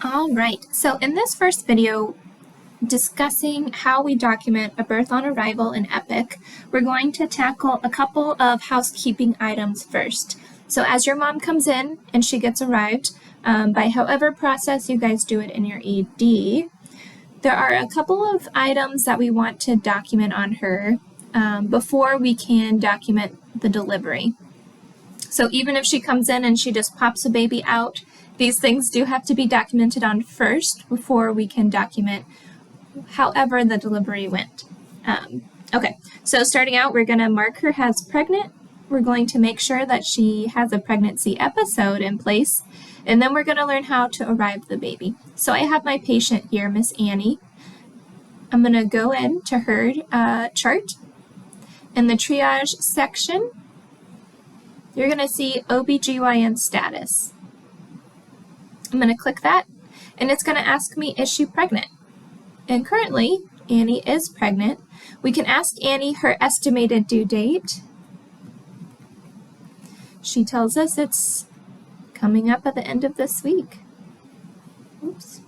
All right, so in this first video, discussing how we document a birth on arrival in Epic, we're going to tackle a couple of housekeeping items first. So as your mom comes in and she gets arrived, by however process you guys do it in your ED, there are a couple of items that we want to document on her before we can document the delivery. So even if she comes in and she just pops a baby out, these things do have to be documented on first before we can document however the delivery went. Okay, so starting out, we're going to mark her as pregnant. We're going to make sure that she has a pregnancy episode in place, and then we're going to learn how to arrive the baby. So I have my patient here, Miss Annie. I'm going to go into her chart. In the triage section, you're going to see OBGYN status. I'm going to click that, and it's going to ask me, is she pregnant? And currently, Annie is pregnant. We can ask Annie her estimated due date. She tells us it's coming up at the end of this week. Oops.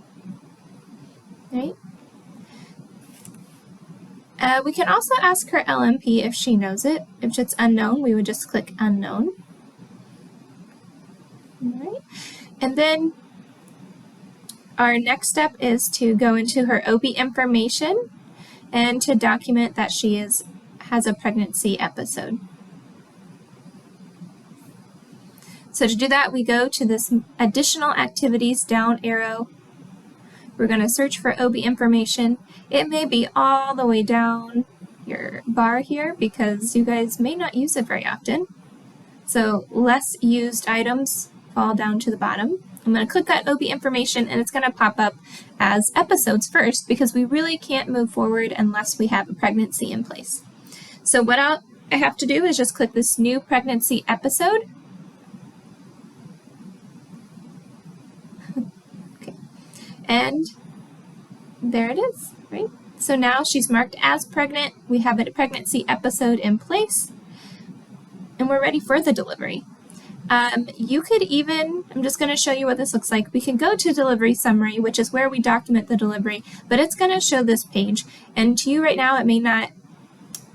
Right? We can also ask her LMP if she knows it. If it's unknown, we would just click unknown. All right. And then our next step is to go into her OB information and to document that she has a pregnancy episode. So to do that, we go to this additional activities down arrow. We're going to search for OB information. It may be all the way down your bar here because you guys may not use it very often. So less used items fall down to the bottom. I'm going to click that OB information, and it's going to pop up as episodes first because we really can't move forward unless we have a pregnancy in place. So what I have to do is just click this new pregnancy episode. Okay. And there it is, right? So now she's marked as pregnant. We have a pregnancy episode in place, and we're ready for the delivery. You could even, I'm just going to show you what this looks like. We can go to delivery summary, which is where we document the delivery, but it's going to show this page. And to you right now, it may not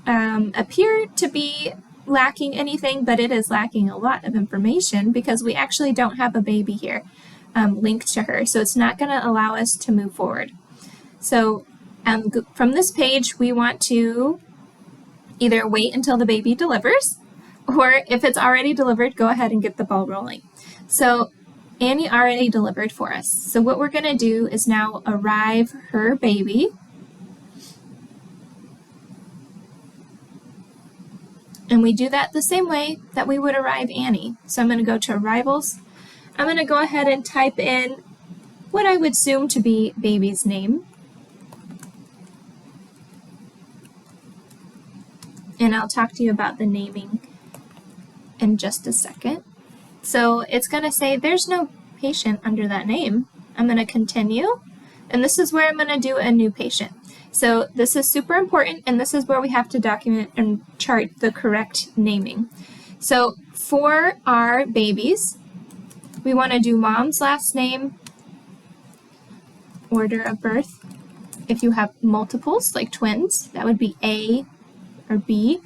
appear to be lacking anything, but it is lacking a lot of information because we actually don't have a baby here linked to her. So it's not going to allow us to move forward. So from this page, we want to either wait until the baby delivers, or if it's already delivered, go ahead and get the ball rolling. So Annie already delivered for us. So what we're going to do is now arrive her baby. And we do that the same way that we would arrive Annie. So I'm going to go to arrivals. I'm going to go ahead and type in what I would assume to be baby's name. And I'll talk to you about the naming in just a second. So it's going to say there's no patient under that name. I'm going to continue, and this is where I'm going to do a new patient. So this is super important, and this is where we have to document and chart the correct naming. So for our babies, we want to do mom's last name, order of birth. If you have multiples, like twins, that would be A or B,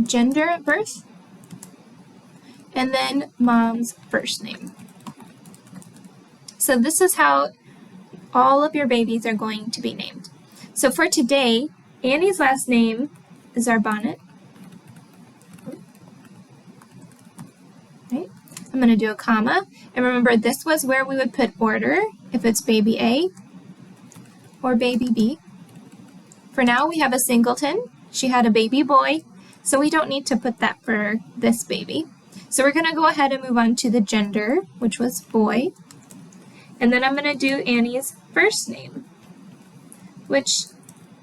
gender at birth, and then mom's first name. So this is how all of your babies are going to be named. So for today, Annie's last name is Arbonnet. Right. I'm going to do a comma, and remember this was where we would put order if it's baby A or baby B. For now, we have a singleton. She had a baby boy, so we don't need to put that for this baby. So we're going to go ahead and move on to the gender, which was boy. And then I'm going to do Annie's first name, which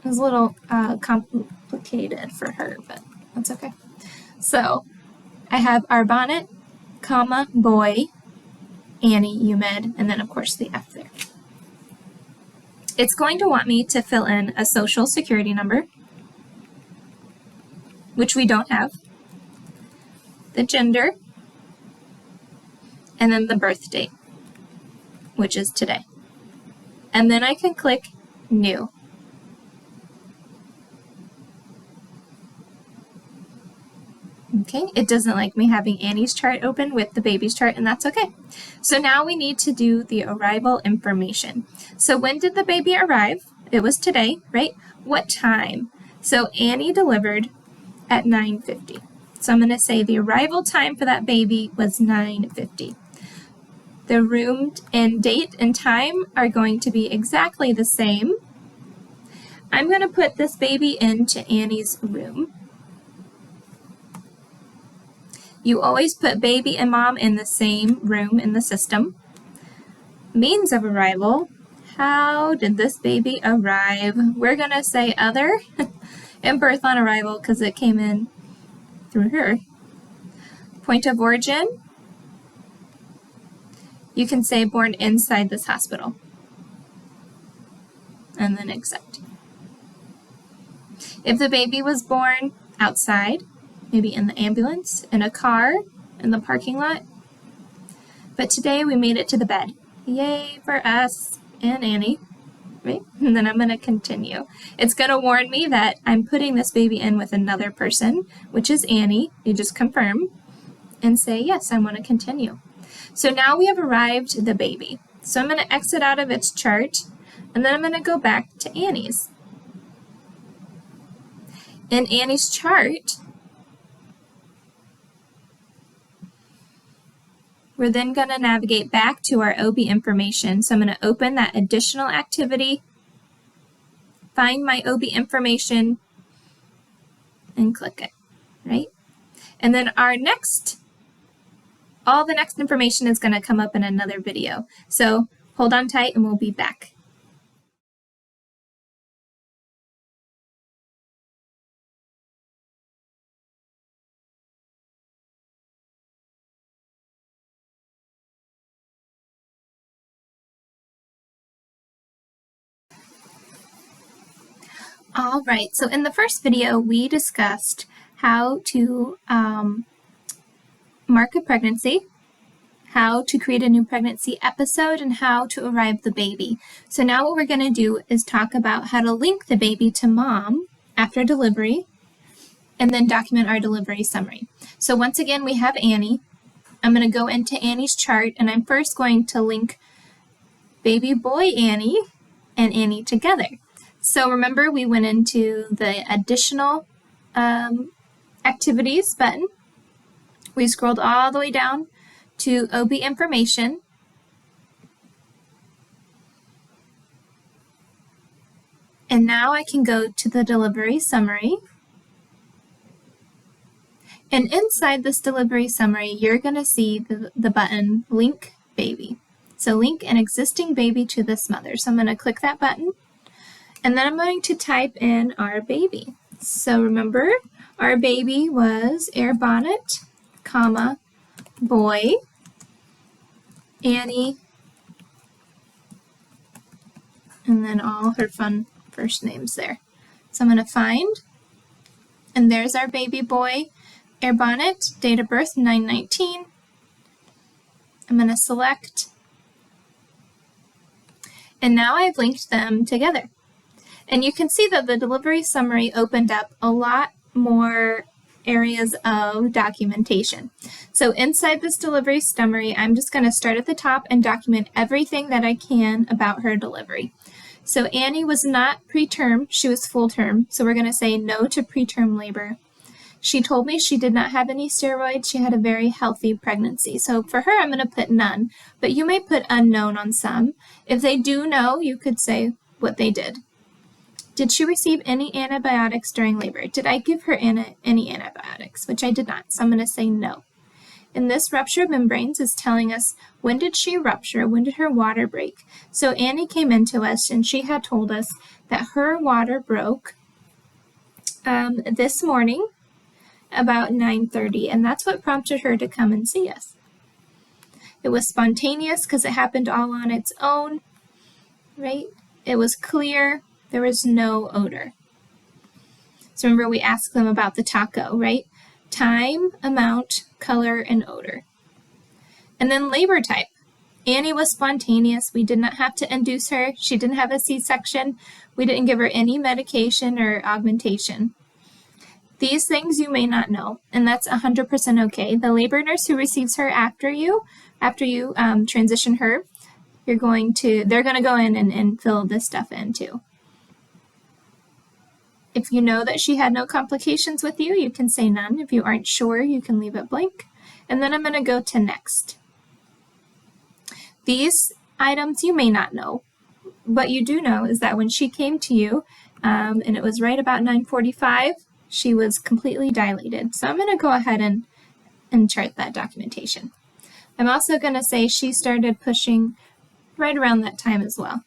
is a little complicated for her, but that's okay. So I have Arbonnet, comma, boy, Annie, UMed, and then of course the F there. It's going to want me to fill in a social security number, which we don't have, the gender, and then the birth date. which is today. And then I can click New. Okay, it doesn't like me having Annie's chart open with the baby's chart, and that's okay. So now we need to do the arrival information. So when did the baby arrive? It was today, right? What time? So Annie delivered at 9:50. So I'm going to say the arrival time for that baby was 9:50. The room and date and time are going to be exactly the same. I'm going to put this baby into Annie's room. You always put baby and mom in the same room in the system. Means of arrival. How did this baby arrive? We're going to say other and birth on arrival because it came in through her. Point of origin. You can say born inside this hospital. And then accept. If the baby was born outside, maybe in the ambulance, in a car, in the parking lot. But today we made it to the bed. Yay for us and Annie, right? And then I'm going to continue. It's going to warn me that I'm putting this baby in with another person, which is Annie. You just confirm and say, yes, I want to continue. So now we have arrived the baby. So I'm going to exit out of its chart, and then I'm going to go back to Annie's. In Annie's chart, we're then going to navigate back to our OB information. So I'm going to open that additional activity, find my OB information, and click it, right? And then all the next information is going to come up in another video. So hold on tight and we'll be back. All right, so in the first video, we discussed how to mark a pregnancy, how to create a new pregnancy episode, and how to arrive the baby. So now what we're going to do is talk about how to link the baby to mom after delivery, and then document our delivery summary. So once again, we have Annie. I'm going to go into Annie's chart, and I'm first going to link baby boy Annie and Annie together. So remember, we went into the additional activities button. We scrolled all the way down to OB information. And now I can go to the delivery summary. And inside this delivery summary, you're going to see the button Link Baby. So link an existing baby to this mother. So I'm going to click that button. And then I'm going to type in our baby. So remember, our baby was Air Bonnet, comma, boy, Annie, and then all her fun first names there. So I'm going to find, and there's our baby boy, Air Bonnet, date of birth 9/19. I'm going to select, and now I've linked them together. And you can see that the delivery summary opened up a lot more areas of documentation. So inside this delivery summary, I'm just going to start at the top and document everything that I can about her delivery. So Annie was not preterm, she was full term. So we're going to say no to preterm labor. She told me she did not have any steroids. She had a very healthy pregnancy. So for her, I'm going to put none, but you may put unknown on some. If they do know, you could say what they did. Did she receive any antibiotics during labor? Did I give her any antibiotics? Which I did not, so I'm going to say no. And this rupture of membranes is telling us when did she rupture, when did her water break. So Annie came into us and she had told us that her water broke this morning about 9:30, and that's what prompted her to come and see us. It was spontaneous because it happened all on its own, right? It was clear. There was no odor. So remember, we asked them about the taco, right? Time, amount, color, and odor. And then labor type. Annie was spontaneous. We did not have to induce her. She didn't have a C-section. We didn't give her any medication or augmentation. These things you may not know, and that's 100% okay. The labor nurse who receives her after you transition her, they're going to go in and fill this stuff in too. If you know that she had no complications with you, you can say none. If you aren't sure, you can leave it blank. And then I'm going to go to next. These items you may not know. What you do know is that when she came to you, and it was right about 9:45, she was completely dilated. So I'm going to go ahead and chart that documentation. I'm also going to say she started pushing right around that time as well.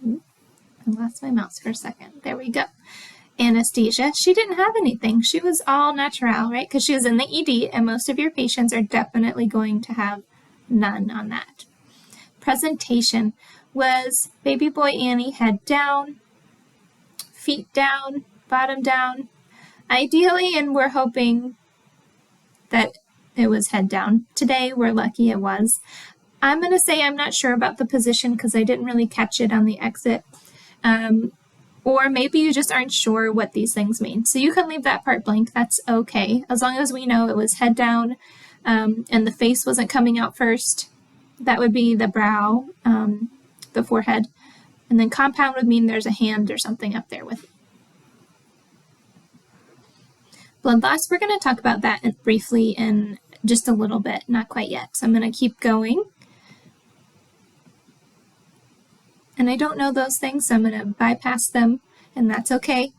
I lost my mouse for a second. There we go. Anesthesia, she didn't have anything. She was all natural, right? Because she was in the ED, and most of your patients are definitely going to have none on that. Presentation was baby boy Annie, head down, feet down, bottom down. Ideally, and we're hoping that it was head down. Today, we're lucky it was. I'm going to say I'm not sure about the position because I didn't really catch it on the exit. Or maybe you just aren't sure what these things mean. So you can leave that part blank. That's okay. As long as we know it was head down and the face wasn't coming out first. That would be the brow, the forehead. And then compound would mean there's a hand or something up there with it. Blood loss, we're going to talk about that briefly in just a little bit. Not quite yet. So I'm going to keep going. And I don't know those things, so I'm going to bypass them, and that's okay.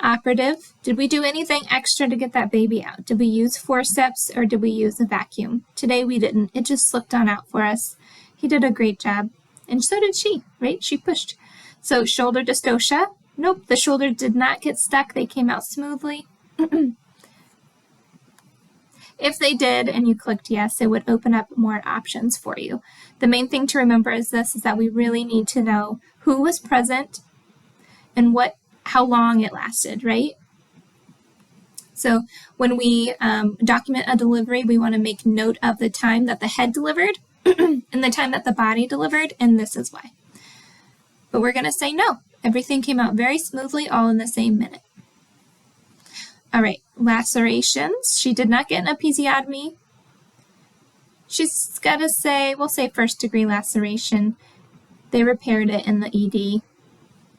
Operative, did we do anything extra to get that baby out? Did we use forceps or did we use a vacuum? Today we didn't. It just slipped on out for us. He did a great job, and so did she, right? She pushed. So shoulder dystocia, nope, the shoulder did not get stuck. They came out smoothly. If they did and you clicked yes, it would open up more options for you. The main thing to remember is that we really need to know who was present and how long it lasted, right? So when we document a delivery, we want to make note of the time that the head delivered and the time that the body delivered, and this is why. But we're going to say no. Everything came out very smoothly, all in the same minute. All right, lacerations. She did not get an episiotomy. She's got to say, we'll say first degree laceration. They repaired it in the ED.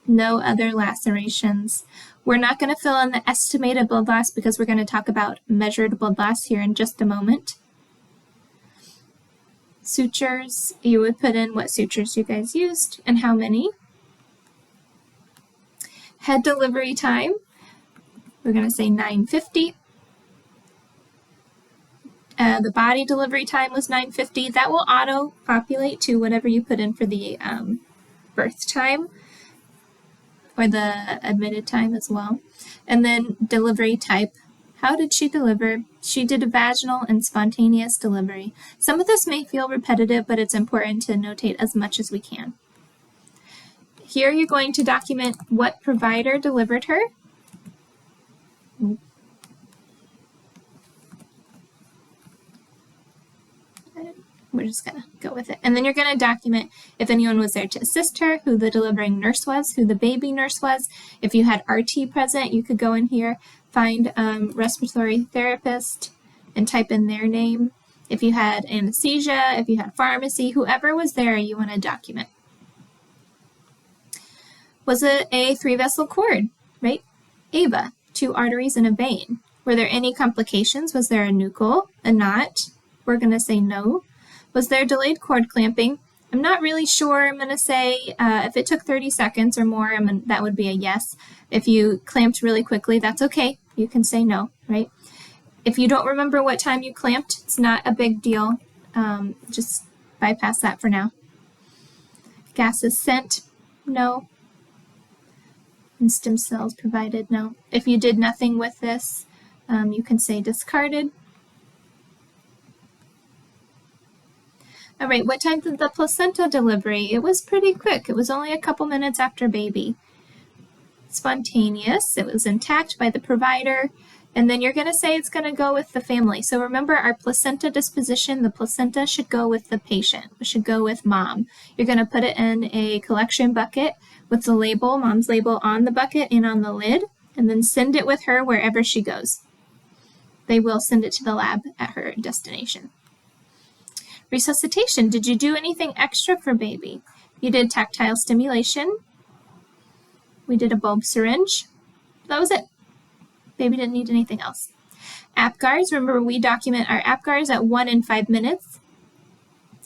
No other lacerations. We're not going to fill in the estimated blood loss because we're going to talk about measured blood loss here in just a moment. Sutures, you would put in what sutures you guys used and how many. Head delivery time. We're going to say 9:50. The body delivery time was 9:50. That will auto-populate to whatever you put in for the birth time or the admitted time as well. And then delivery type. How did she deliver? She did a vaginal and spontaneous delivery. Some of this may feel repetitive, but it's important to notate as much as we can. Here you're going to document what provider delivered her. We're just going to go with it. And then you're going to document if anyone was there to assist her, who the delivering nurse was, who the baby nurse was. If you had RT present, you could go in here, find respiratory therapist, and type in their name. If you had anesthesia, if you had pharmacy, whoever was there, you want to document. Was it a 3-vessel cord, right? AVA, 2 arteries and a vein. Were there any complications? Was there a nuchal, a knot? We're going to say no. Was there delayed cord clamping? I'm not really sure. I'm going to say if it took 30 seconds or more, that would be a yes. If you clamped really quickly, that's okay. You can say no, right? If you don't remember what time you clamped, it's not a big deal. Just bypass that for now. Gases sent, no. And stem cells provided, no. If you did nothing with this, you can say discarded. All right, what time did the placenta delivery? It was pretty quick. It was only a couple minutes after baby. Spontaneous. It was intact by the provider. And then you're going to say it's going to go with the family. So remember our placenta disposition, the placenta should go with the patient. It should go with mom. You're going to put it in a collection bucket with the label, mom's label on the bucket and on the lid, and then send it with her wherever she goes. They will send it to the lab at her destination. Resuscitation. Did you do anything extra for baby? You did tactile stimulation. We did a bulb syringe. That was it. Baby didn't need anything else. APGARs. Remember, we document our APGARs at 1 and 5 minutes,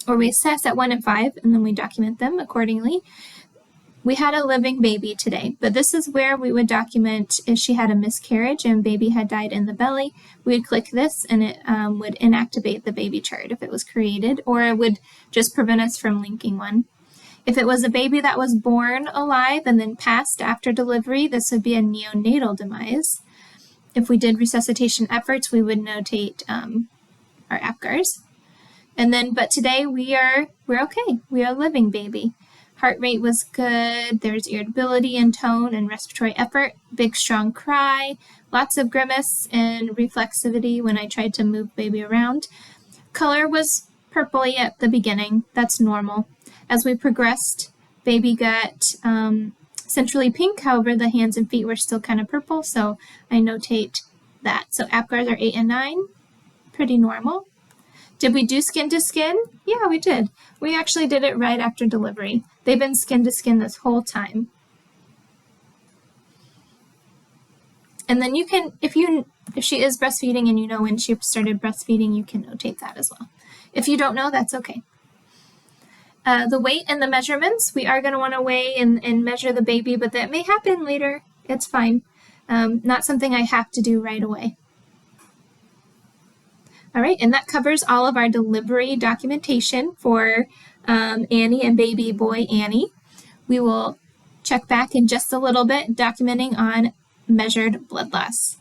or we assess at 1 and 5, and then we document them accordingly. We had a living baby today, but this is where we would document if she had a miscarriage and baby had died in the belly. We would click this and it would inactivate the baby chart if it was created, or it would just prevent us from linking one. If it was a baby that was born alive and then passed after delivery, this would be a neonatal demise. If we did resuscitation efforts, we would notate our APGARs. And then, but today we're okay. We are a living baby. Heart rate was good. There's irritability and tone and respiratory effort. Big, strong cry. Lots of grimace and reflexivity when I tried to move baby around. Color was purpley at the beginning. That's normal. As we progressed, baby got centrally pink. However, the hands and feet were still kind of purple, so I notate that. So APGARs are 8 and 9. Pretty normal. Did we do skin to skin? Yeah, we did. We actually did it right after delivery. They've been skin to skin this whole time. And then you can, if she is breastfeeding and you know when she started breastfeeding, you can notate that as well. If you don't know, that's okay. The weight and the measurements, we are going to want to weigh and measure the baby, but that may happen later. It's fine. Not something I have to do right away. All right, and that covers all of our delivery documentation for Annie and baby boy Annie. We will check back in just a little bit, documenting on measured blood loss.